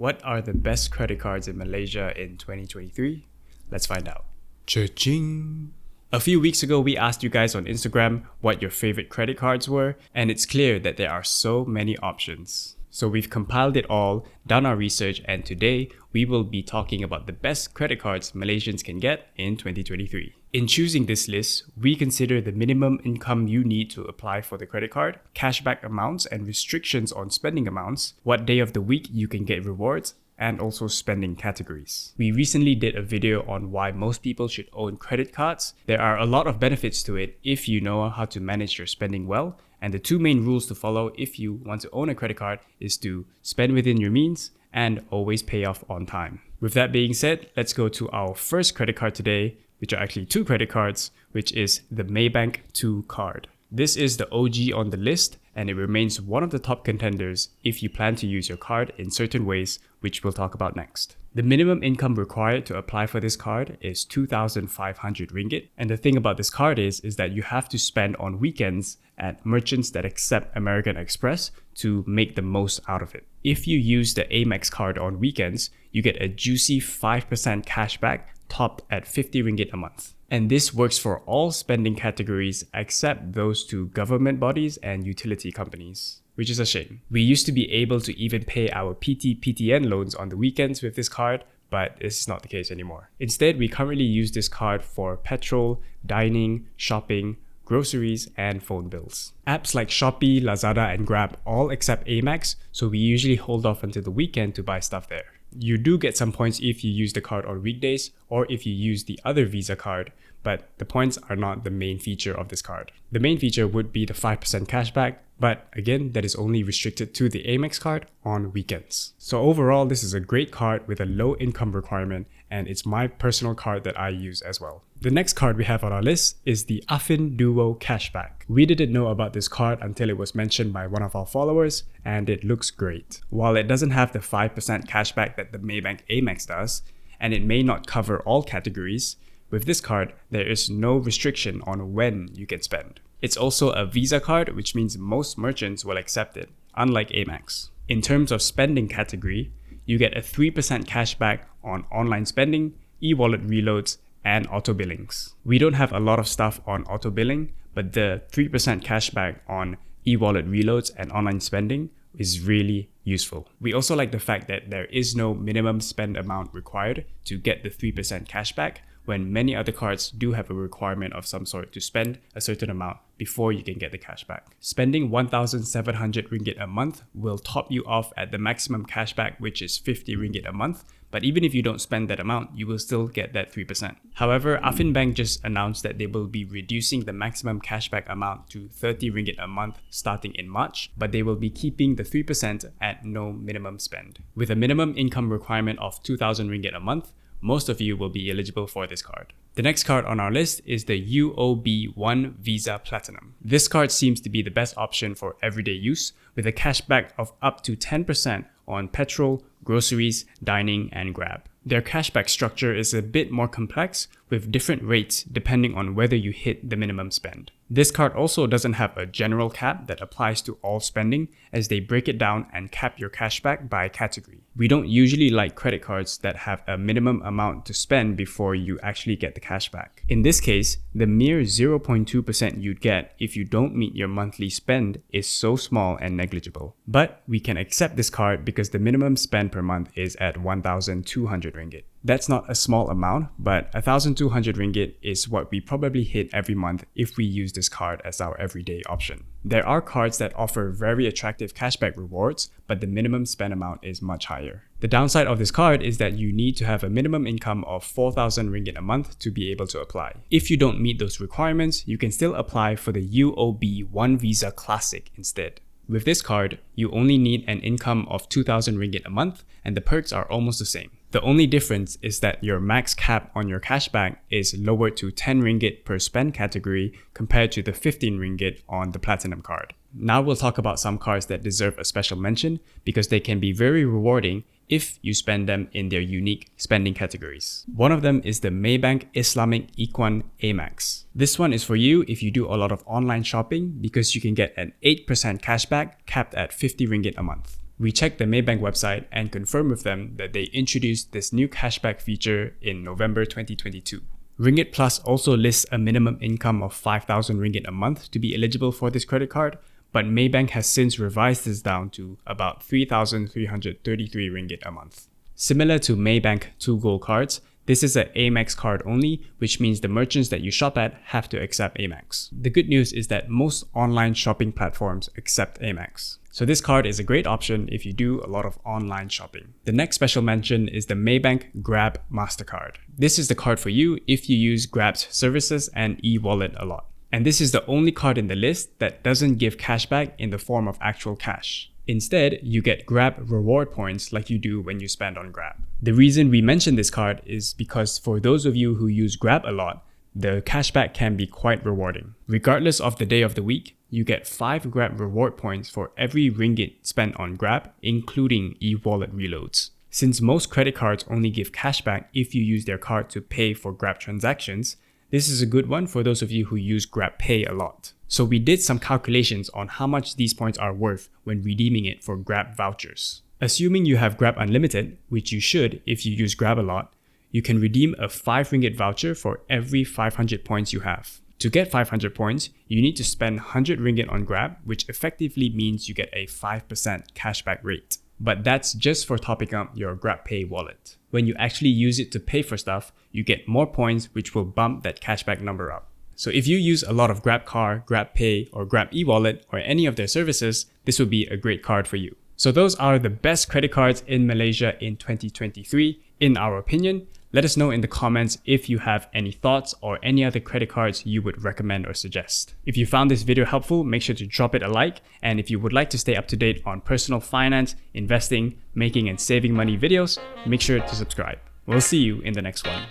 What are the best credit cards in Malaysia in 2023? Let's find out. Cha-ching! A few weeks ago, we asked you guys on Instagram what your favorite credit cards were, and it's clear that there are so many options. So we've compiled it all, done our research, and today we will be talking about the best credit cards Malaysians can get in 2023. In choosing this list, we consider the minimum income you need to apply for the credit card, cashback amounts and restrictions on spending amounts, what day of the week you can get rewards, and also spending categories. We recently did a video on why most people should own credit cards. There are a lot of benefits to it if you know how to manage your spending well, and the two main rules to follow if you want to own a credit card is to spend within your means and always pay off on time. With that being said, let's go to our first credit card today, which are actually two credit cards, which is the Maybank 2 card. This is the OG on the list, and it remains one of the top contenders if you plan to use your card in certain ways, which we'll talk about next. The minimum income required to apply for this card is 2,500 ringgit, and the thing about this card is that you have to spend on weekends at merchants that accept American Express to make the most out of it. If you use the AMEX card on weekends, you get a juicy 5% cashback topped at 50 ringgit a month. And this works for all spending categories except those to government bodies and utility companies, which is a shame. We used to be able to even pay our PTN loans on the weekends with this card, but this is not the case anymore. Instead, we currently use this card for petrol, dining, shopping, groceries, and phone bills. Apps like Shopee, Lazada, and Grab all accept AMEX, so we usually hold off until the weekend to buy stuff there. You do get some points if you use the card on weekdays or if you use the other Visa card, but the points are not the main feature of this card. The main feature would be the 5% cashback, but again, that is only restricted to the Amex card on weekends. So overall, this is a great card with a low income requirement, and it's my personal card that I use as well. The next card we have on our list is the Affin Duo Cashback. We didn't know about this card until it was mentioned by one of our followers, and it looks great. While it doesn't have the 5% cashback that the Maybank Amex does, and it may not cover all categories, with this card, there is no restriction on when you can spend. It's also a Visa card, which means most merchants will accept it, unlike Amex. In terms of spending category, you get a 3% cashback on online spending, e-wallet reloads, and auto billings. We don't have a lot of stuff on auto billing, but the 3% cashback on e-wallet reloads and online spending is really useful. We also like the fact that there is no minimum spend amount required to get the 3% cashback, when many other cards do have a requirement of some sort to spend a certain amount before you can get the cashback. Spending 1,700 ringgit a month will top you off at the maximum cashback, which is 50 ringgit a month. But even if you don't spend that amount, you will still get that 3%. However, Affin Bank just announced that they will be reducing the maximum cashback amount to 30 ringgit a month starting in March, but they will be keeping the 3% at no minimum spend. With a minimum income requirement of 2,000 ringgit a month, most of you will be eligible for this card. The next card on our list is the UOB One Visa Platinum. This card seems to be the best option for everyday use, with a cashback of up to 10% on petrol, groceries, dining, and Grab. Their cashback structure is a bit more complex, with different rates depending on whether you hit the minimum spend. This card also doesn't have a general cap that applies to all spending, as they break it down and cap your cashback by category. We don't usually like credit cards that have a minimum amount to spend before you actually get the cashback. In this case, the mere 0.2% you'd get if you don't meet your monthly spend is so small and negligible. But we can accept this card because the minimum spend per month is at 1,200 ringgit. That's not a small amount, but 1,200 ringgit is what we probably hit every month if we use this card as our everyday option. There are cards that offer very attractive cashback rewards, but the minimum spend amount is much higher. The downside of this card is that you need to have a minimum income of 4,000 ringgit a month to be able to apply. If you don't meet those requirements, you can still apply for the UOB One Visa Classic instead. With this card, you only need an income of 2,000 ringgit a month, and the perks are almost the same. The only difference is that your max cap on your cashback is lowered to 10 ringgit per spend category compared to the 15 ringgit on the Platinum card. Now we'll talk about some cards that deserve a special mention because they can be very rewarding if you spend them in their unique spending categories. One of them is the Maybank Islamic Ikhwan AMEX. This one is for you if you do a lot of online shopping because you can get an 8% cashback capped at 50 ringgit a month. We checked the Maybank website and confirmed with them that they introduced this new cashback feature in November 2022. Ringgit Plus also lists a minimum income of 5,000 ringgit a month to be eligible for this credit card, but Maybank has since revised this down to about 3,333 ringgit a month. Similar to Maybank 2 Gold cards, this is an AMEX card only, which means the merchants that you shop at have to accept AMEX. The good news is that most online shopping platforms accept AMEX. So this card is a great option if you do a lot of online shopping. The next special mention is the Maybank Grab Mastercard. This is the card for you if you use Grab's services and e-wallet a lot. And this is the only card in the list that doesn't give cashback in the form of actual cash. Instead, you get Grab reward points like you do when you spend on Grab. The reason we mention this card is because for those of you who use Grab a lot, the cashback can be quite rewarding. Regardless of the day of the week, you get 5 Grab reward points for every ringgit spent on Grab, including e-wallet reloads. Since most credit cards only give cashback if you use their card to pay for Grab transactions, this is a good one for those of you who use GrabPay a lot. So we did some calculations on how much these points are worth when redeeming it for Grab vouchers. Assuming you have Grab Unlimited, which you should if you use Grab a lot, you can redeem a 5 ringgit voucher for every 500 points you have. To get 500 points, you need to spend 100 ringgit on Grab, which effectively means you get a 5% cashback rate. But that's just for topping up your GrabPay wallet. When you actually use it to pay for stuff, you get more points, which will bump that cashback number up. So if you use a lot of GrabCar, GrabPay, or Grab e-wallet, or any of their services, this would be a great card for you. So those are the best credit cards in Malaysia in 2023, in our opinion. Let us know in the comments if you have any thoughts or any other credit cards you would recommend or suggest. If you found this video helpful, make sure to drop it a like. And if you would like to stay up to date on personal finance, investing, making and saving money videos, make sure to subscribe. We'll see you in the next one.